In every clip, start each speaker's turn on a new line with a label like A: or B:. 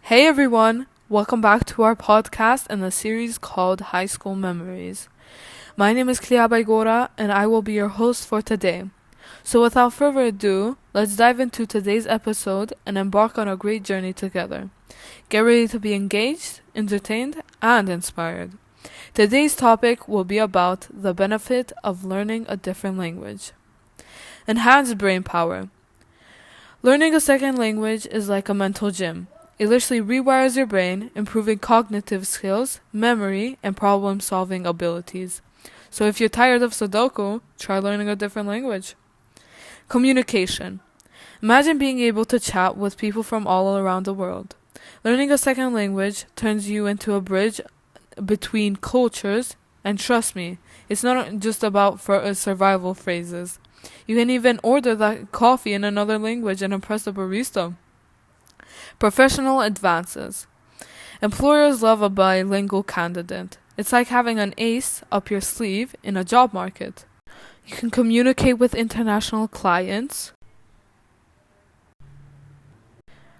A: Hey everyone, welcome back to our podcast and the series called High School Memories. My name is Klea Bajgora and I will be your host for today. So without further ado, let's dive into today's episode and embark on a great journey together. Get ready to be engaged, entertained, and inspired. Today's topic will be about the benefit of learning a different language. Enhanced brain power. Learning a second language is like a mental gym. It literally rewires your brain, improving cognitive skills, memory, and problem-solving abilities. So if you're tired of Sudoku, try learning a different language. Communication. Imagine being able to chat with people from all around the world. Learning a second language turns you into a bridge between cultures, and trust me, it's not just about survival phrases. You can even order that coffee in another language and impress the barista. Professional advances. Employers love a bilingual candidate. It's like having an ace up your sleeve in a job market. You can communicate with international clients,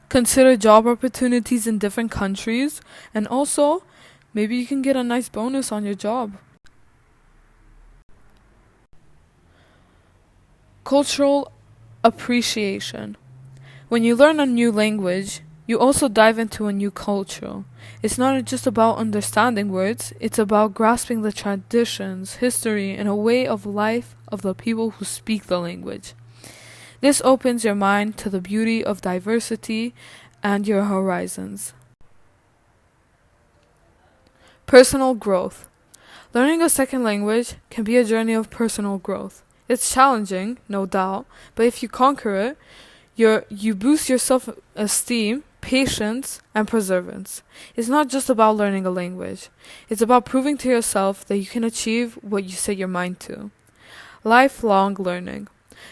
A: consider job opportunities in different countries, and also, maybe you can get a nice bonus on your job. Cultural appreciation. When you learn a new language, you also dive into a new culture. It's not just about understanding words, it's about grasping the traditions, history, and a way of life of the people who speak the language. This opens your mind to the beauty of diversity and your horizons. Personal growth. Learning a second language can be a journey of personal growth. It's challenging, no doubt, but if you conquer it, you boost your self-esteem, patience, and perseverance. It's not just about learning a language. It's about proving to yourself that you can achieve what you set your mind to. Lifelong learning.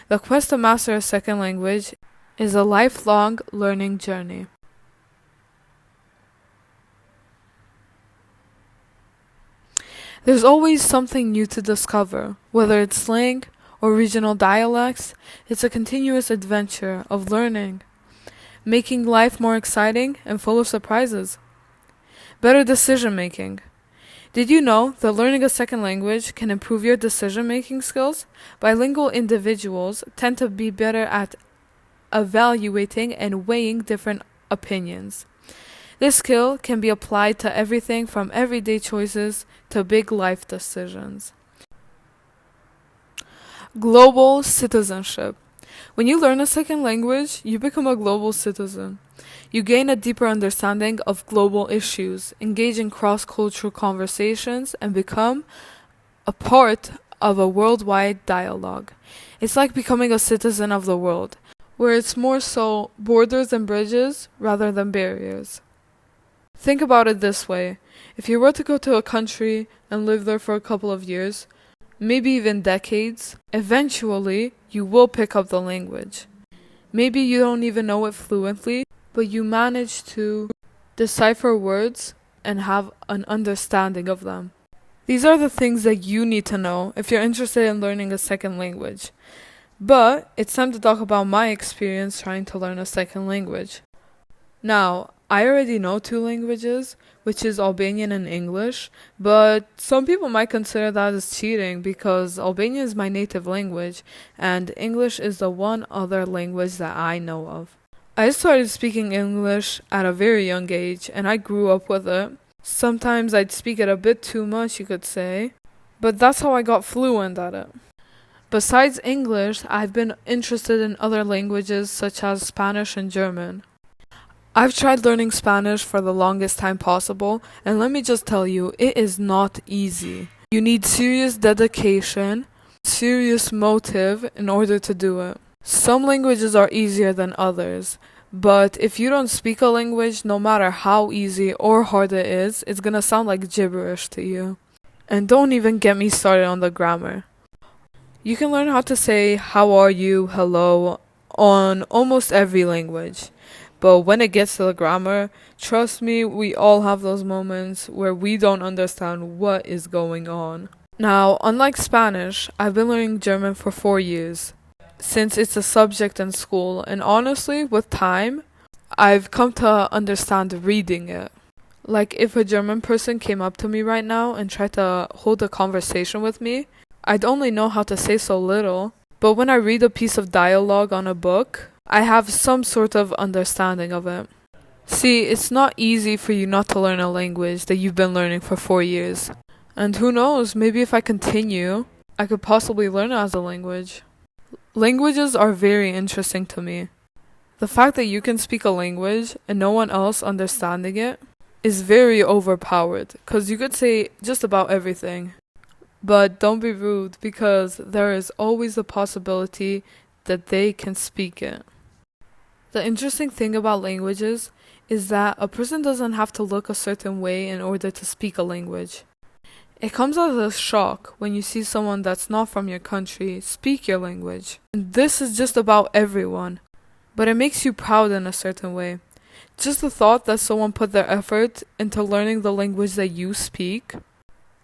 A: The quest to master a second language is a lifelong learning journey. There's always something new to discover, whether it's slang or regional dialects. It's a continuous adventure of learning, making life more exciting and full of surprises. Better decision making. Did you know that learning a second language can improve your decision-making skills? Bilingual individuals tend to be better at evaluating and weighing different opinions. This skill can be applied to everything from everyday choices to big life decisions. Global citizenship. When you learn a second language, you become a global citizen. You gain a deeper understanding of global issues, engage in cross-cultural conversations, and become a part of a worldwide dialogue. It's like becoming a citizen of the world, where it's more so borders and bridges rather than barriers. Think about it this way. If you were to go to a country and live there for a couple of years, maybe even decades, eventually you will pick up the language. Maybe you don't even know it fluently, but you manage to decipher words and have an understanding of them. These are the things that you need to know if you're interested in learning a second language. But it's time to talk about my experience trying to learn a second language. Now, I already know two languages, which is Albanian and English, but some people might consider that as cheating because Albanian is my native language and English is the one other language that I know of. I started speaking English at a very young age and I grew up with it. Sometimes I'd speak it a bit too much, you could say, but that's how I got fluent at it. Besides English, I've been interested in other languages such as Spanish and German. I've tried learning Spanish for the longest time possible, and let me just tell you, it is not easy. You need serious dedication, serious motive in order to do it. Some languages are easier than others, but if you don't speak a language, no matter how easy or hard it is, it's gonna sound like gibberish to you. And don't even get me started on the grammar. You can learn how to say how are you, hello, on almost every language. But when it gets to the grammar, trust me, we all have those moments where we don't understand what is going on. Now, unlike Spanish, I've been learning German for 4 years, since it's a subject in school, and honestly, with time, I've come to understand reading it. Like, if a German person came up to me right now and tried to hold a conversation with me, I'd only know how to say so little. But when I read a piece of dialogue on a book, I have some sort of understanding of it. See, it's not easy for you not to learn a language that you've been learning for 4 years. And who knows, maybe if I continue, I could possibly learn it as a language. Languages are very interesting to me. The fact that you can speak a language and no one else understanding it is very overpowered, because you could say just about everything. But don't be rude, because there is always the possibility that they can speak it. The interesting thing about languages is that a person doesn't have to look a certain way in order to speak a language. It comes as a shock when you see someone that's not from your country speak your language. And this is just about everyone. But it makes you proud in a certain way. Just the thought that someone put their effort into learning the language that you speak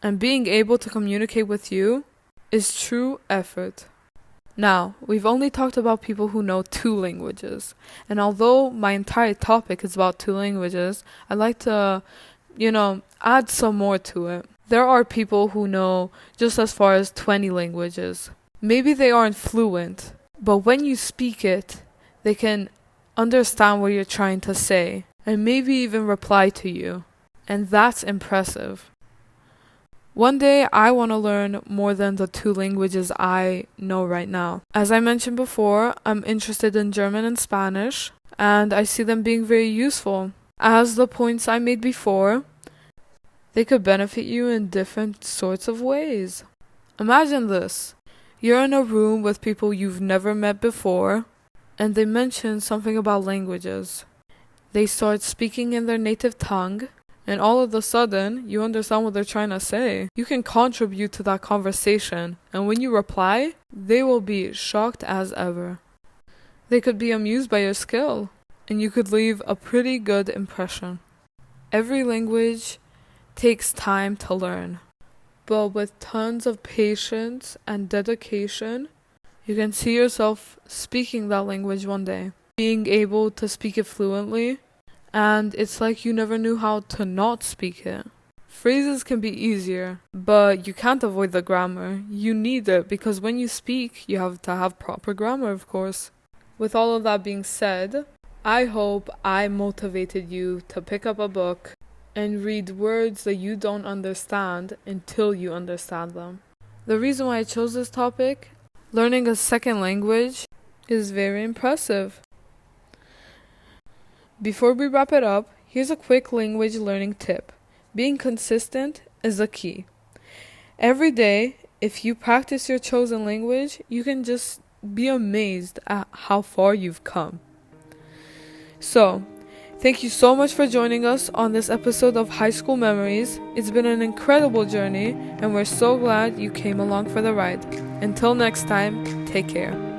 A: and being able to communicate with you is true effort. Now, we've only talked about people who know 2 languages. And although my entire topic is about 2 languages, I'd like to, add some more to it. There are people who know just as far as 20 languages. Maybe they aren't fluent, but when you speak it, they can understand what you're trying to say and maybe even reply to you. And that's impressive. One day, I want to learn more than the 2 languages I know right now. As I mentioned before, I'm interested in German and Spanish, and I see them being very useful. As the points I made before, they could benefit you in different sorts of ways. Imagine this. You're in a room with people you've never met before, and they mention something about languages. They start speaking in their native tongue, and all of a sudden, you understand what they're trying to say. You can contribute to that conversation, and when you reply, they will be shocked as ever. They could be amused by your skill, and you could leave a pretty good impression. Every language takes time to learn, but with tons of patience and dedication, you can see yourself speaking that language one day, being able to speak it fluently. And it's like you never knew how to not speak it. Phrases can be easier, but you can't avoid the grammar. You need it because when you speak, you have to have proper grammar, of course. With all of that being said, I hope I motivated you to pick up a book and read words that you don't understand until you understand them. The reason why I chose this topic, learning a second language, is very impressive. Before we wrap it up, here's a quick language learning tip. Being consistent is the key. Every day, if you practice your chosen language, you can just be amazed at how far you've come. So, thank you so much for joining us on this episode of High School Memories. It's been an incredible journey, and we're so glad you came along for the ride. Until next time, take care.